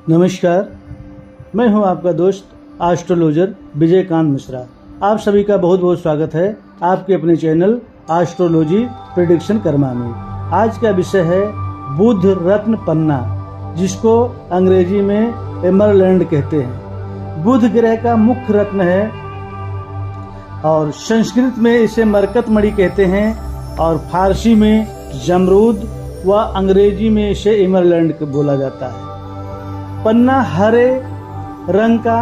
नमस्कार, मैं हूं आपका दोस्त एस्ट्रोलॉजर विजयकांत मिश्रा। आप सभी का बहुत बहुत स्वागत है आपके अपने चैनल एस्ट्रोलॉजी प्रेडिक्शन कर्मा में। आज का विषय है बुध रत्न पन्ना, जिसको अंग्रेजी में एमरलैंड कहते हैं। बुध ग्रह का मुख्य रत्न है और संस्कृत में इसे मरकत मणि कहते हैं और फारसी में जमरूद व अंग्रेजी में इसे एमरलैंड बोला जाता है। पन्ना हरे रंग का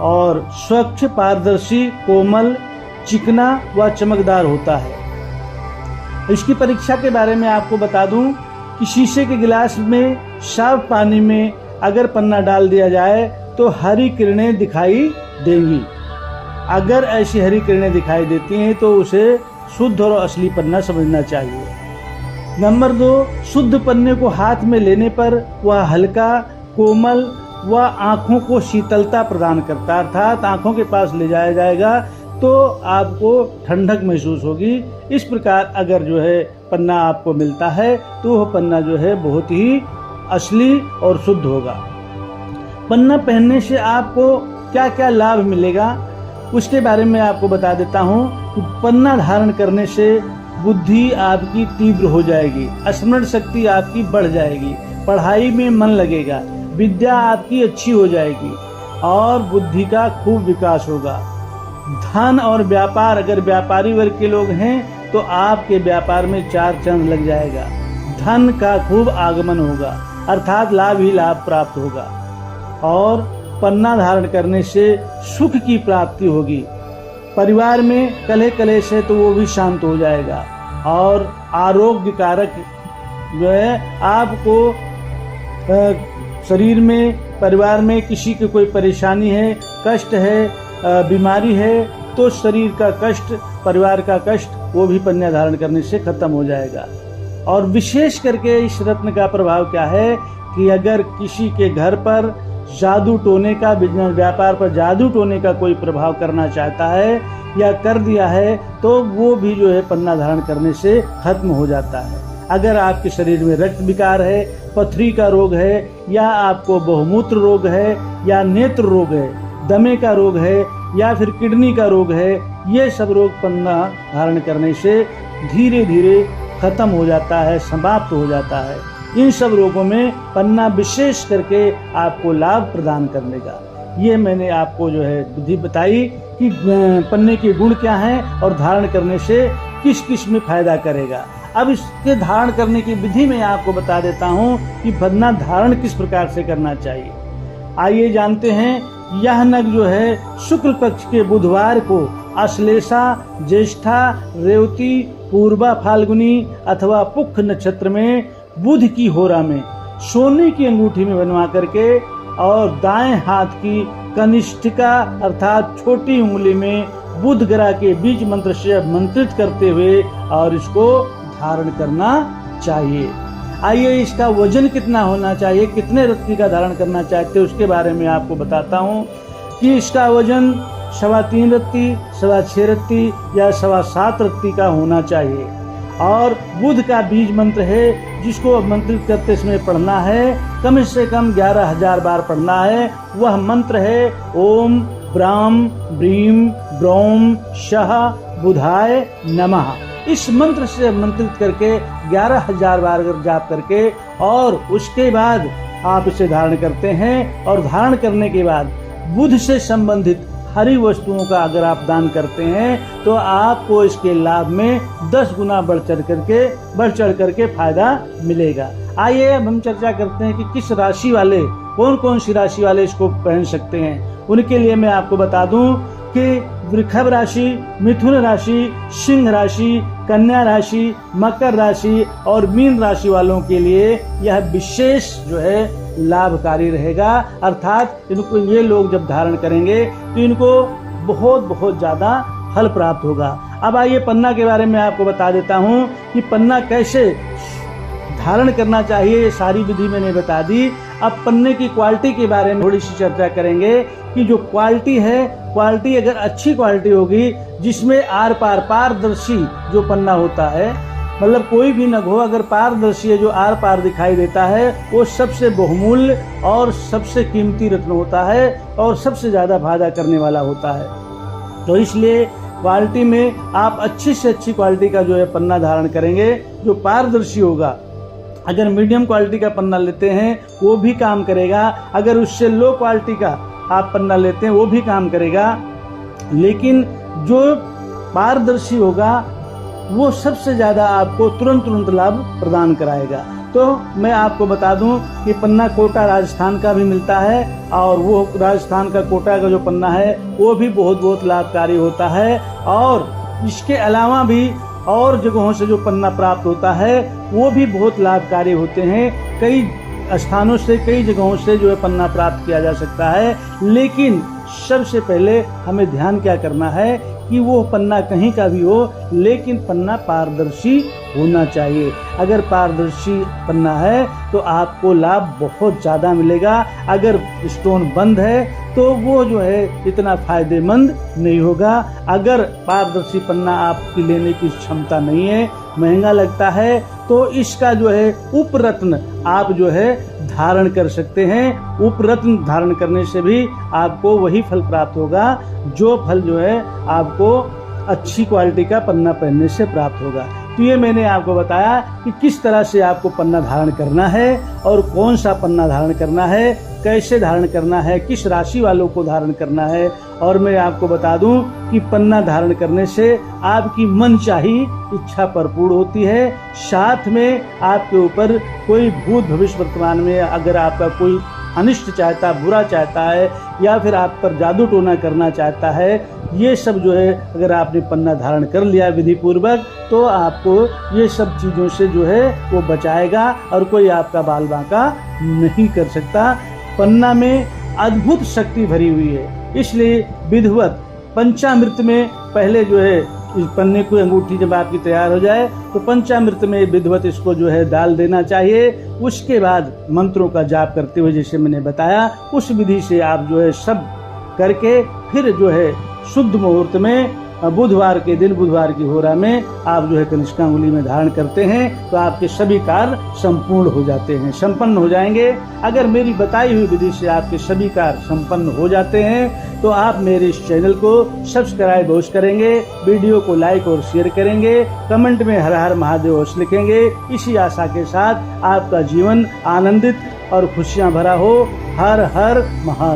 और स्वच्छ, पारदर्शी, कोमल, चिकना व चमकदार होता है। इसकी परीक्षा के बारे में आपको बता दूं कि शीशे के गिलास में साफ पानी में अगर पन्ना डाल दिया जाए तो हरी किरणें दिखाई देंगी। अगर ऐसी हरी किरणें दिखाई देती हैं तो उसे शुद्ध और असली पन्ना समझना चाहिए। नंबर 2, शुद्ध पन्ने को हाथ में लेने पर वह हल्का, कोमल व आँखों को शीतलता प्रदान करता है, अर्थात आँखों के पास ले जाया जाएगा तो आपको ठंडक महसूस होगी। इस प्रकार अगर जो है पन्ना आपको मिलता है तो वह पन्ना जो है बहुत ही असली और शुद्ध होगा। पन्ना पहनने से आपको क्या क्या लाभ मिलेगा उसके बारे में आपको बता देता हूँ। पन्ना धारण करने से बुद्धि आपकी तीव्र हो जाएगी, स्मरण शक्ति आपकी बढ़ जाएगी, पढ़ाई में मन लगेगा, विद्या आपकी अच्छी हो जाएगी और बुद्धि का खूब विकास होगा। धन और व्यापार, अगर व्यापारी वर्ग के लोग हैं तो आपके व्यापार में चार चांद लग जाएगा। धन का खूब आगमन होगा, अर्थात लाभ ही लाभ प्राप्त होगा। और पन्ना धारण करने से सुख की प्राप्ति होगी। परिवार में कलह कलेश है तो वो भी शांत हो जाएगा। और आरोग्य कारक जो है आपको शरीर में, परिवार में किसी की कोई परेशानी है, कष्ट है, बीमारी है तो शरीर का कष्ट, परिवार का कष्ट वो भी पन्ना धारण करने से खत्म हो जाएगा। और विशेष करके इस रत्न का प्रभाव क्या है कि अगर किसी के घर पर जादू टोने का, बिजनेस व्यापार पर जादू टोने का कोई प्रभाव करना चाहता है या कर दिया है तो वो भी जो है पन्ना धारण करने से खत्म हो जाता है। अगर आपके शरीर में रक्त विकार है, पथरी का रोग है, या आपको बहुमूत्र रोग है, या नेत्र रोग है, दमे का रोग है, या फिर किडनी का रोग है, ये सब रोग पन्ना धारण करने से धीरे धीरे खत्म हो जाता है, समाप्त हो जाता है। इन सब रोगों में पन्ना विशेष करके आपको लाभ प्रदान कर देगा। ये मैंने आपको जो है विधि बताई कि पन्ने के गुण क्या हैं और धारण करने से किस किस में फायदा करेगा। अब इसके धारण करने की विधि में आपको बता देता हूँ कि पन्ना धारण किस प्रकार से करना चाहिए। आइए जानते हैं। यह नग जो है शुक्ल पक्ष के बुधवार को अश्लेषा, ज्येष्ठा, रेवती, पूर्वा फाल्गुनी अथवा पुख नक्षत्र में बुध की होरा में सोने की अंगूठी में बनवा करके और दाएं हाथ की कनिष्ठिका अर्थात छोटी उंगली में बुध ग्रह के बीज मंत्र से मंत्रित करते हुए और इसको धारण करना चाहिए। आइए इसका वजन कितना होना चाहिए, कितने रत्ती का धारण करना चाहते हैं उसके बारे में आपको बताता हूँ कि इसका वजन 3.25 रत्ती, 6.25 रत्ती या 7.25 रत्ती का होना चाहिए। और बुध का बीज मंत्र है जिसको मंत्रित करते समय पढ़ना है, कम से कम 11,000 बार पढ़ना है। वह मंत्र है ओम ब्राम ब्रीम ब्रौम शह बुधाय नमः। इस मंत्र से मंत्रित करके 11,000 बार जाप करके और उसके बाद आप इसे धारण करते हैं। और धारण करने के बाद बुध से संबंधित हरी वस्तुओं का अगर आप दान करते हैं तो आपको इसके लाभ में 10 गुना बढ़ चढ़ करके फायदा मिलेगा। आइए अब हम चर्चा करते हैं कि किस राशि वाले, कौन कौन सी राशि वाले इसको पहन सकते हैं। उनके लिए मैं आपको बता दूं कि वृषभ राशि, मिथुन राशि, सिंह राशि, कन्या राशि, मकर राशि और मीन राशि वालों के लिए यह विशेष जो है लाभकारी रहेगा। अर्थात इनको ये लोग जब धारण करेंगे तो इनको बहुत बहुत ज्यादा फल प्राप्त होगा। अब आइए पन्ना के बारे में आपको बता देता हूँ कि पन्ना कैसे धारण करना चाहिए। ये सारी विधि मैंने बता दी। अब पन्ने की क्वालिटी के बारे में थोड़ी सी चर्चा करेंगे कि जो क्वालिटी है, क्वालिटी अगर अच्छी क्वालिटी होगी जिसमें आर पार पारदर्शी जो पन्ना होता है मतलब कोई भी नग हो, अगर पारदर्शी है, जो आर पार दिखाई देता है, वो सबसे बहुमूल्य और सबसे कीमती रत्न होता है और सबसे ज़्यादा फायदा करने वाला होता है। तो इसलिए क्वालिटी में आप अच्छी से अच्छी क्वालिटी का जो है पन्ना धारण करेंगे, जो पारदर्शी होगा। अगर मीडियम क्वालिटी का पन्ना लेते हैं वो भी काम करेगा, अगर उससे लो क्वालिटी का आप पन्ना लेते हैं वो भी काम करेगा, लेकिन जो पारदर्शी होगा वो सबसे ज़्यादा आपको तुरंत लाभ प्रदान कराएगा। तो मैं आपको बता दूं कि पन्ना कोटा राजस्थान का भी मिलता है, और वो राजस्थान का कोटा का जो पन्ना है वो भी बहुत लाभकारी होता है। और इसके अलावा भी और जगहों से जो पन्ना प्राप्त होता है वो भी बहुत लाभकारी होते हैं। कई स्थानों से, कई जगहों से जो है पन्ना प्राप्त किया जा सकता है, लेकिन सबसे पहले हमें ध्यान क्या करना है कि वो पन्ना कहीं का भी हो, लेकिन पन्ना पारदर्शी होना चाहिए। अगर पारदर्शी पन्ना है तो आपको लाभ बहुत ज़्यादा मिलेगा। अगर स्टोन बंद है तो वो जो है इतना फायदेमंद नहीं होगा। अगर पारदर्शी पन्ना आपकी लेने की क्षमता नहीं है, महंगा लगता है, तो इसका जो है उपरत्न आप जो है धारण कर सकते हैं। उपरत्न धारण करने से भी आपको वही फल प्राप्त होगा जो फल जो है आपको अच्छी क्वालिटी का पन्ना पहनने से प्राप्त होगा। तो ये मैंने आपको बताया कि किस तरह से आपको पन्ना धारण करना है और कौन सा पन्ना धारण करना है, कैसे धारण करना है, किस राशि वालों को धारण करना है। और मैं आपको बता दूं कि पन्ना धारण करने से आपकी मनचाही इच्छा भरपूर होती है। साथ में आपके ऊपर कोई भूत भविष्य वर्तमान में अगर आपका कोई अनिष्ट चाहता, बुरा चाहता है, या फिर आप पर जादू टोना करना चाहता है, ये सब जो है अगर आपने पन्ना धारण कर लिया विधि पूर्वक, तो आपको ये सब चीज़ों से जो है वो बचाएगा और कोई आपका बाल बांका नहीं कर सकता। पन्ना में अद्भुत शक्ति भरी हुई है, इसलिए विधिवत पंचामृत में पहले जो है इस पन्ने को, अंगूठी जब आपकी तैयार हो जाए तो पंचामृत में विधिवत इसको जो है डाल देना चाहिए। उसके बाद मंत्रों का जाप करते हुए, जैसे मैंने बताया, उस विधि से आप जो है सब करके फिर जो है शुद्ध मुहूर्त में बुधवार के दिन, बुधवार की होरा में आप जो है कनिष्कांगुली में धारण करते हैं तो आपके सभी कार्य संपूर्ण हो जाते हैं, संपन्न हो जाएंगे। अगर मेरी बताई हुई विधि से आपके सभी कार्य संपन्न हो जाते हैं तो आप मेरे इस चैनल को सब्सक्राइब अवश्य करेंगे, वीडियो को लाइक और शेयर करेंगे, कमेंट में हर हर महादेव अवश्य लिखेंगे। इसी आशा के साथ आपका जीवन आनंदित और खुशियां भरा हो। हर हर महादेव।